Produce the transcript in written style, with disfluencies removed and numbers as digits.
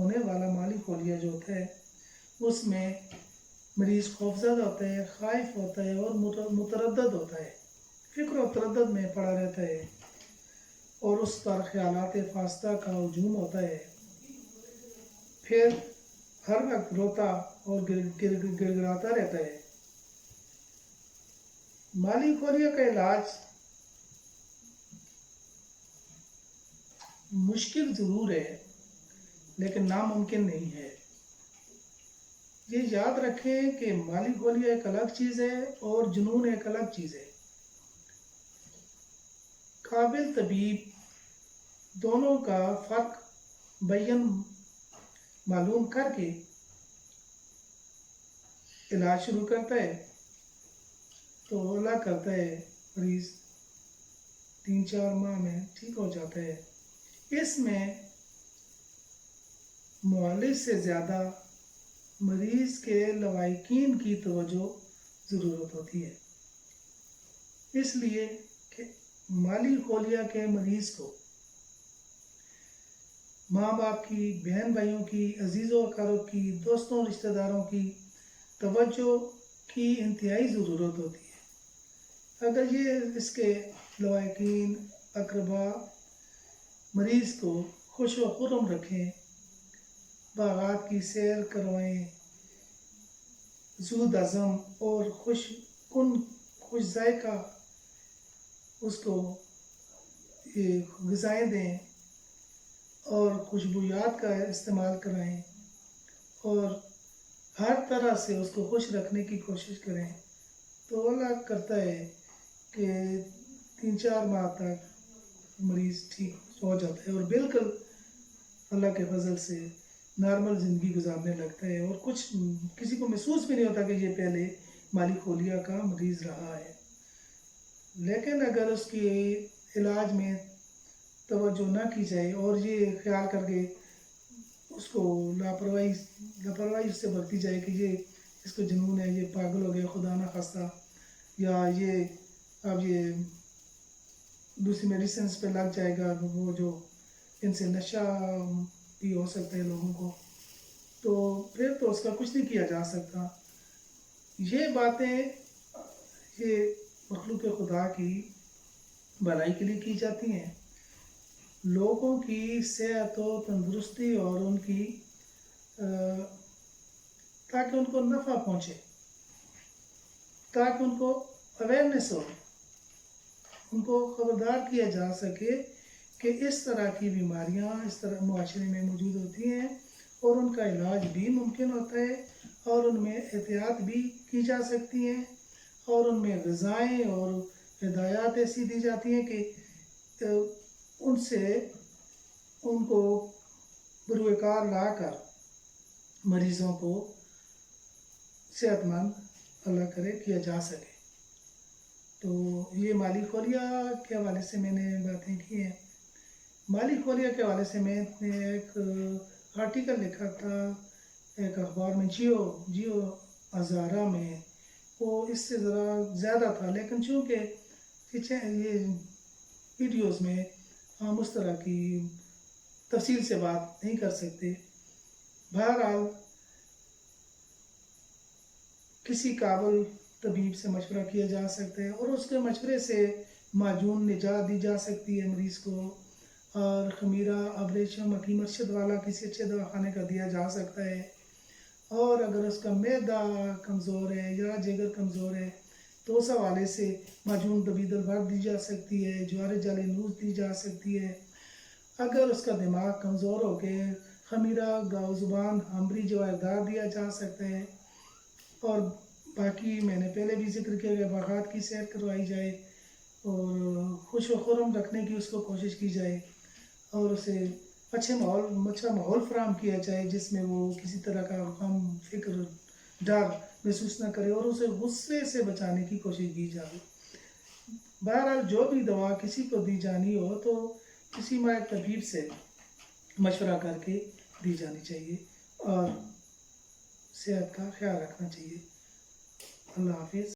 ہونے والا مالی خلیہ جو ہوتا ہے اس میں مریض خوفزدہ ہوتا ہے، خائف ہوتا ہے اور متردد ہوتا ہے، فکر و تردد میں پڑا رہتا ہے اور اس پر خیالات فاسدہ کا ہجوم ہوتا ہے، پھر ہر وقت روتا اور گڑگڑاتا رہتا ہے۔ مالی خلیہ کا علاج مشکل ضرور ہے لیکن ناممکن نہیں ہے۔ یہ یاد رکھیں کہ مالی خلیہ ایک الگ چیز ہے اور جنون ایک الگ چیز ہے۔ قابل طبیب دونوں کا فرق بیان معلوم کر کے علاج شروع کرتا ہے تو اللہ کرتا ہے مریض 3-4 ماہ میں ٹھیک ہو جاتا ہے۔ اس میں معالج سے زیادہ مریض کے لواحقین کی توجہ ضرورت ہوتی ہے، اس لیے کہ مالی خلیہ کے مریض کو ماں باپ کی، بہن بھائیوں کی، عزیز و اقارب کی، دوستوں رشتہ داروں کی توجہ کی انتہائی ضرورت ہوتی ہے۔ اگر یہ اس کے لواحقین اقربا مریض کو خوش و خرم رکھیں، باغات کی سیر کروائیں، زود ہضم اور خوش ذائقہ اس کو غذائیں دیں اور خوشبویات کا استعمال کرائیں اور ہر طرح سے اس کو خوش رکھنے کی کوشش کریں تو اللہ کرتا ہے کہ 3-4 ماہ تک مریض ٹھیک ہو جاتا ہے اور بالکل اللہ کے فضل سے نارمل زندگی گزارنے لگتا ہے اور کسی کو محسوس بھی نہیں ہوتا کہ یہ پہلے مالی خلیہ کا مریض رہا ہے۔ لیکن اگر اس کے علاج میں توجہ نہ کی جائے اور یہ خیال کر کے اس کو لاپرواہی اس سے برتی جائے کہ یہ اس کو جنون ہے، یہ پاگل ہو گیا خدا نہ خواستہ، یا اب یہ دوسری میڈیسنز پہ لگ جائے گا، وہ جو ان سے نشہ بھی ہو سکتا ہے لوگوں کو، تو پھر تو اس کا کچھ نہیں کیا جا سکتا۔ یہ باتیں یہ مخلوق خدا کی بھلائی کے لیے کی جاتی ہیں، لوگوں کی صحت و تندرستی اور ان کی تاکہ ان کو نفع پہنچے، تاکہ ان کو اویئرنیس ہو، ان کو خبردار کیا جا سکے کہ اس طرح کی بیماریاں اس طرح معاشرے میں موجود ہوتی ہیں اور ان کا علاج بھی ممکن ہوتا ہے اور ان میں احتیاط بھی کی جا سکتی ہیں اور ان میں غذائیں اور ہدایات ایسی دی جاتی ہیں کہ ان سے ان کو بروئے کار لا کر مریضوں کو صحت مند اللہ کرے کیا جا سکے۔ تو یہ مالی خلیہ کے حوالے سے میں نے باتیں کی ہیں۔ مالی خلیہ کے حوالے سے میں نے ایک آرٹیکل لکھا تھا ایک اخبار میں، جیو ہزارہ میں، وہ اس سے ذرا زیادہ تھا لیکن چونکہ یہ ویڈیوز میں ہم اس طرح کی تفصیل سے بات نہیں کر سکتے۔ بہرحال کسی قابل طبیب سے مشورہ کیا جا سکتا ہے اور اس کے مشورے سے معجون نجات دی جا سکتی ہے مریض کو، اور خمیرہ ابریشم حکیم ارشد والا کسی اچھے دواخانے کا دیا جا سکتا ہے، اور اگر اس کا معدہ کمزور ہے یا جگر کمزور ہے تو اس حوالے سے معجون طبید الورد دی جا سکتی ہے، جوار جال نوز دی جا سکتی ہے۔ اگر اس کا دماغ کمزور ہو کے خمیرہ گاؤ زبان ہمبری جوائردار دیا جا سکتا ہے، اور باقی میں نے پہلے بھی ذکر کیا کہ باغات کی سیر کروائی جائے اور خوش و خرم رکھنے کی اس کو کوشش کی جائے اور اسے اچھا ماحول فراہم کیا جائے جس میں وہ کسی طرح کا غم، فکر، ڈر محسوس نہ کرے اور اسے غصے سے بچانے کی کوشش کی جائے۔ بہرحال جو بھی دوا کسی کو دی جانی ہو تو کسی ماہر طبیب سے مشورہ کر کے دی جانی چاہیے اور صحت کا خیال رکھنا چاہیے۔ اللہ حافظ۔